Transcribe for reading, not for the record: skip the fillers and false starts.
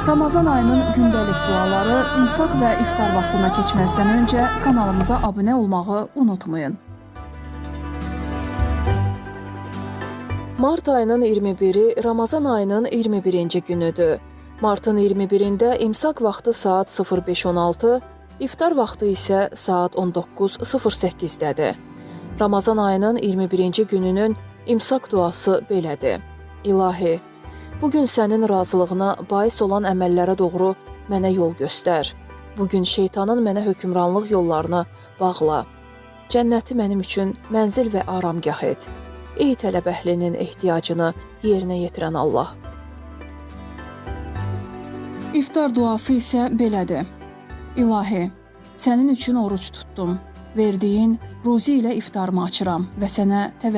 Ramazan ayının gündəlik duaları imsak və iftar vaxtına keçməzdən öncə kanalımıza abunə olmağı unutmayın. Mart ayının 21-i Ramazan ayının 21-ci günüdür. Martın 21-də imsak vaxtı saat 05:16, iftar vaxtı isə saat 19:08-dədir. Ramazan ayının 21-ci gününün imsak duası belədir. İlahi, bugün sənin razılığına bais olan əməllərə doğru mənə yol göstər. Bugün şeytanın mənə hökmranlıq yollarını bağla. Cənnəti mənim üçün mənzil və aramgah et. Ey tələb əhlinin ehtiyacını yerinə yetirən Allah. İftar duası isə belədir. İlahi, sənin üçün oruç tutdum. Verdiyin ruzi ilə iftarımı açıram və sənə təvəkkül